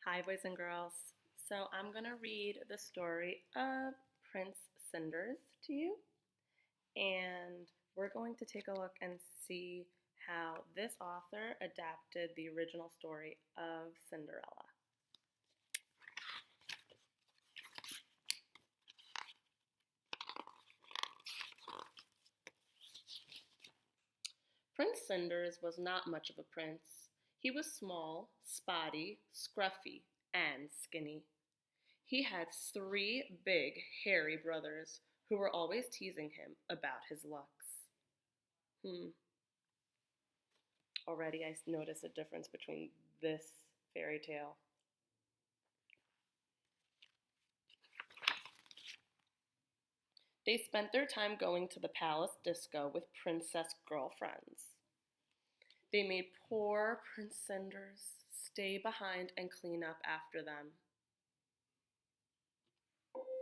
Hi, boys and girls. So, I'm going to read the story of Prince Cinders to you, and we're going to take a look and see how this author adapted the original story of Cinderella. Prince Cinders was not much of a prince. He was small, spotty, scruffy, and skinny. He had three big, hairy brothers who were always teasing him about his looks. Hmm, already I notice a difference between this fairy tale. They spent their time going to the palace disco with princess girlfriends. They made poor Prince Cinders stay behind and clean up after them.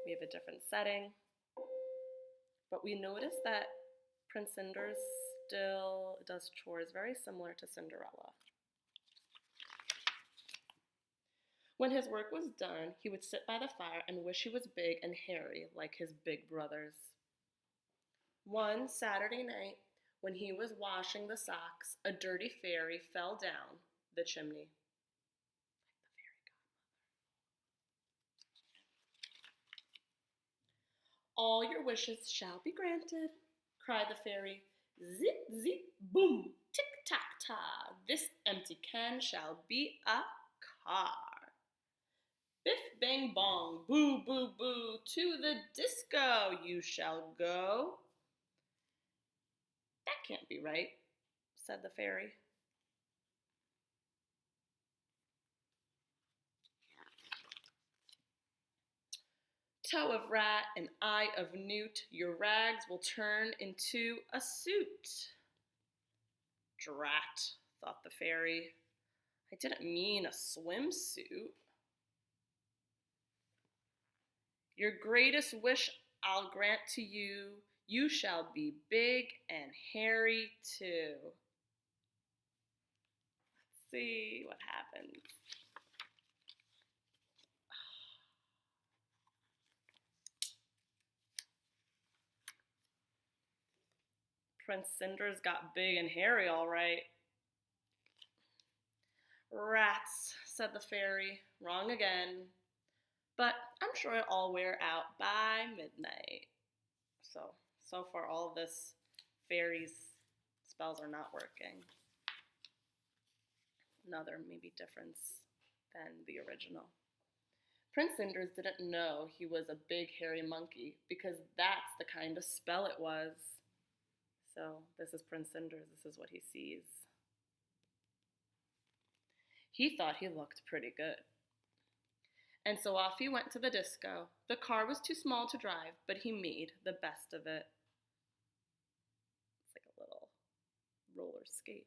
We have a different setting, but we notice that Prince Cinders still does chores very similar to Cinderella. When his work was done, he would sit by the fire and wish he was big and hairy like his big brothers. One Saturday night, when he was washing the socks, a dirty fairy fell down the chimney. All your wishes shall be granted, cried the fairy. Zip, zip, boom, tick, tack, ta. This empty can shall be a car. Biff, bang, bong, boo, boo, boo, to the disco you shall go. That can't be right, said the fairy. Toe of rat and eye of newt, your rags will turn into a suit. Drat, thought the fairy. I didn't mean a swimsuit. Your greatest wish I'll grant to you. You shall be big and hairy too. Let's see what happens. Prince Cinders got big and hairy, all right. Rats, said the fairy. Wrong again. But I'm sure it'll all wear out by midnight. So far, all of this fairy's spells are not working. Another maybe difference than the original. Prince Cinders didn't know he was a big hairy monkey because that's the kind of spell it was. So this is Prince Cinders. This is what he sees. He thought he looked pretty good. And so off he went to the disco. The car was too small to drive, but he made the best of it. It's like a little roller skate.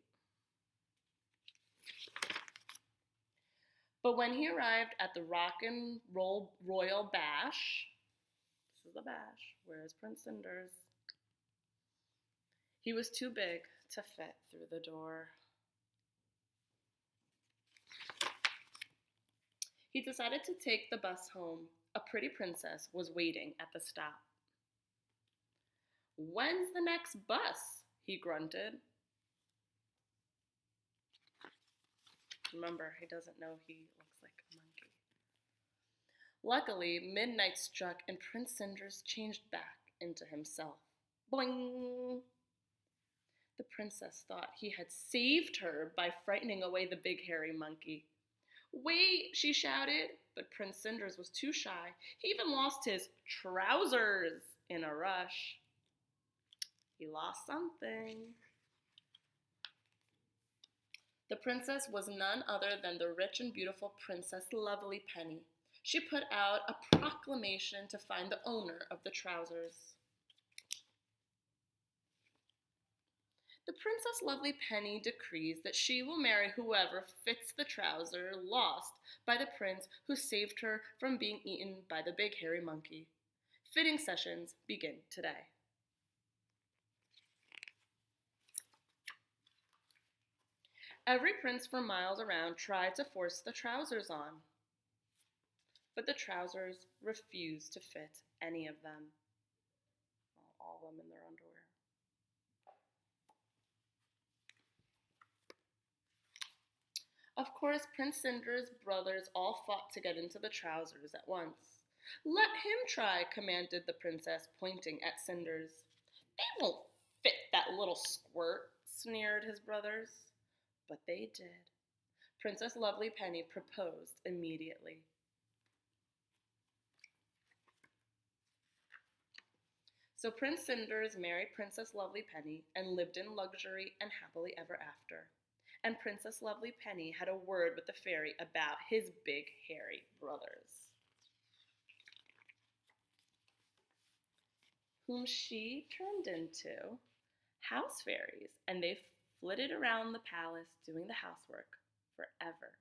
But when he arrived at the Rock and Roll Royal Bash, this is the bash, where's Prince Cinders? He was too big to fit through the door. He decided to take the bus home. A pretty princess was waiting at the stop. When's the next bus? He grunted. Remember, he doesn't know he looks like a monkey. Luckily, midnight struck and Prince Cinders changed back into himself. Boing! The princess thought he had saved her by frightening away the big hairy monkey. Wait, she shouted, but Prince Cinders was too shy. He even lost his trousers in a rush. He lost something. The princess was none other than the rich and beautiful Princess Lovely Penny. She put out a proclamation to find the owner of the trousers. The Princess Lovely Penny decrees that she will marry whoever fits the trouser lost by the prince who saved her from being eaten by the big hairy monkey. Fitting sessions begin today. Every prince for miles around tried to force the trousers on. but the trousers refused to fit any of them. Well, all of them in their underwear. Of course, Prince Cinder's brothers all fought to get into the trousers at once. Let him try, commanded the princess, pointing at Cinders. They won't fit that little squirt, sneered his brothers. But they did. Princess Lovely Penny proposed immediately. So Prince Cinders married Princess Lovely Penny and lived in luxury and happily ever after. And Princess Lovely Penny had a word with the fairy about his big hairy brothers, whom she turned into house fairies, and they flitted around the palace doing the housework forever